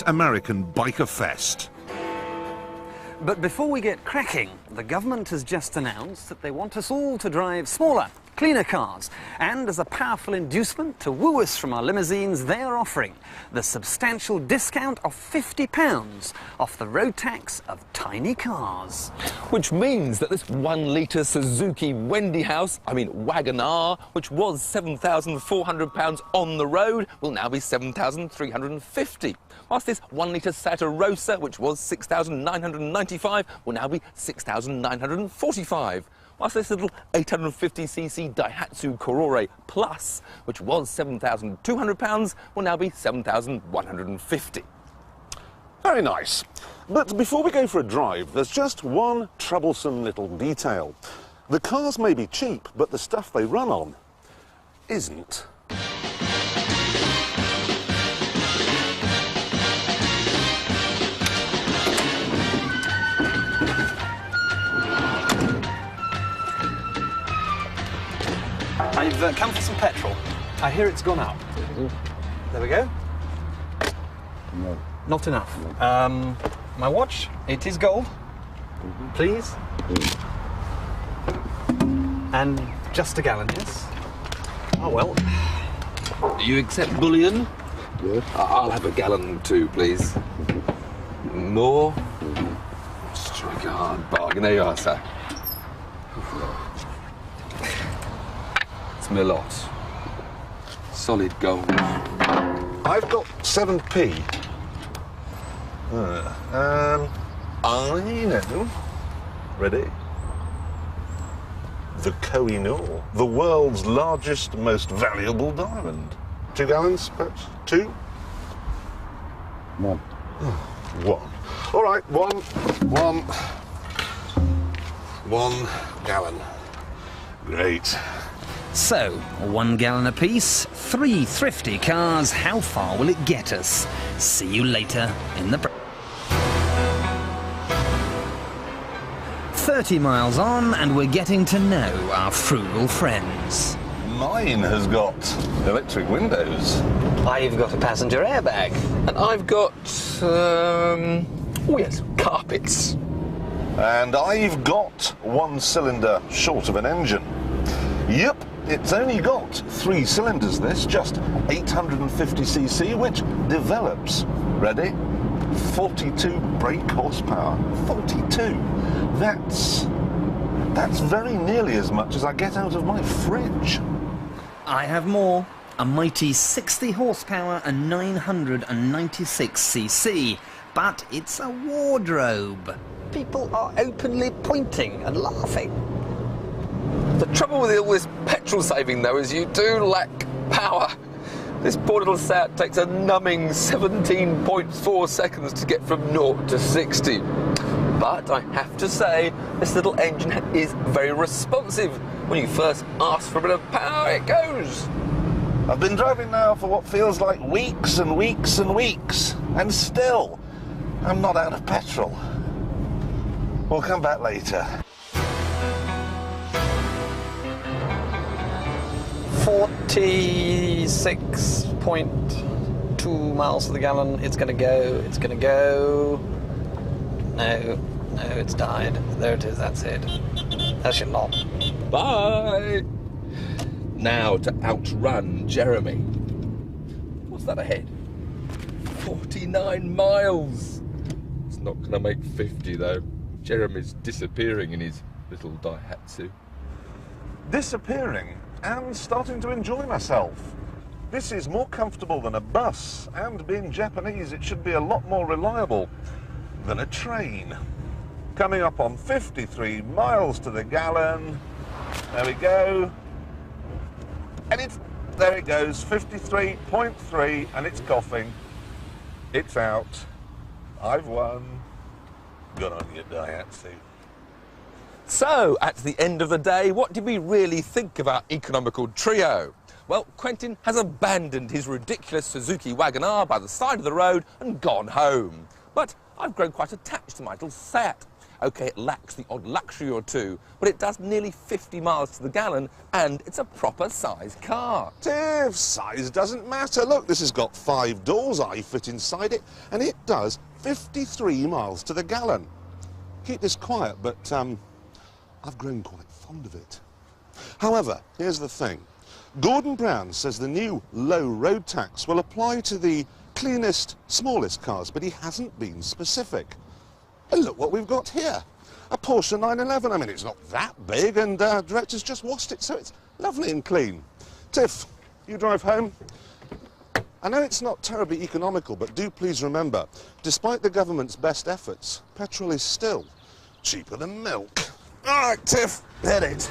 American biker fest. But before we get cracking, the government has just announced that they want us all to drive smaller, cleaner cars. And as a powerful inducement to woo us from our limousines, they are offering the substantial discount of £50 off the road tax of tiny cars. Which means that this 1 litre Suzuki Wagon R, which was £7,400 on the road, will now be £7,350. Whilst this 1 litre Seat Arosa, which was £6,995, will now be £6,945. Whilst this little 850cc Daihatsu Cuore Plus, which was £7,200, will now be £7,150. Very nice. But before we go for a drive, there's just one troublesome little detail. The cars may be cheap, but the stuff they run on isn't. I've come for some petrol. I hear it's gone up. There we go. No. Not enough. My watch, it is gold. Please. And just a gallon, yes? Oh, well. Do you accept bullion? Yes. I'll have a gallon too, please. More? Strike a hard bargain. There you are, sir. It's me a lot. Solid gold. I've got 7p. I know. Ready? The Koh-i-Noor, the world's largest, most valuable diamond. 2 gallons, perhaps? 2? 1. 1. All right, 1 gallon. Great. So, 1 gallon apiece, 3 thrifty cars. How far will it get us? See you later in the... 30 miles on, and we're getting to know our frugal friends. Mine has got electric windows. I've got a passenger airbag. And I've got, oh yes, carpets. And I've got 1 cylinder short of an engine. Yep, it's only got 3 cylinders, this, just 850cc, which develops, ready, 42 brake horsepower. 42. That's very nearly as much as I get out of my fridge. I have more. A mighty 60 horsepower and 996cc. But it's a wardrobe. People are openly pointing and laughing. The trouble with all this petrol saving, though, is you do lack power. This poor little Seat takes a numbing 17.4 seconds to get from 0 to 60. But I have to say, this little engine is very responsive. When you first ask for a bit of power, it goes. I've been driving now for what feels like weeks and weeks and weeks, and still, I'm not out of petrol. We'll come back later. 46.2 miles to the gallon. It's gonna go. It's gonna go. No, it's died. There it is. That's it. That should not. Bye! Now to outrun Jeremy. What's that ahead? 49 miles! It's not going to make 50 though. Jeremy's disappearing in his little Daihatsu. Disappearing and starting to enjoy myself. This is more comfortable than a bus, and being Japanese, it should be a lot more reliable than a train. Coming up on 53 miles to the gallon. There we go. And there it goes, 53.3, and it's coughing. It's out. I've won. Good on you, Daihatsu. So, at the end of the day, what did we really think of our economical trio? Well, Quentin has abandoned his ridiculous Suzuki Wagon R by the side of the road and gone home. But I've grown quite attached to my little Seat. OK, it lacks the odd luxury or two, but it does nearly 50 miles to the gallon, and it's a proper size car. Tiff, size doesn't matter. Look, this has got 5 doors. I fit inside it, and it does 53 miles to the gallon. Keep this quiet, but I've grown quite fond of it. However, here's the thing. Gordon Brown says the new low road tax will apply to the cleanest, smallest cars, but he hasn't been specific. And look what we've got here. A Porsche 911. I mean, it's not that big, and director's just washed it, so it's lovely and clean. Tiff, you drive home. I know it's not terribly economical, but do please remember, despite the government's best efforts, petrol is still cheaper than milk. All right, Tiff, hit it.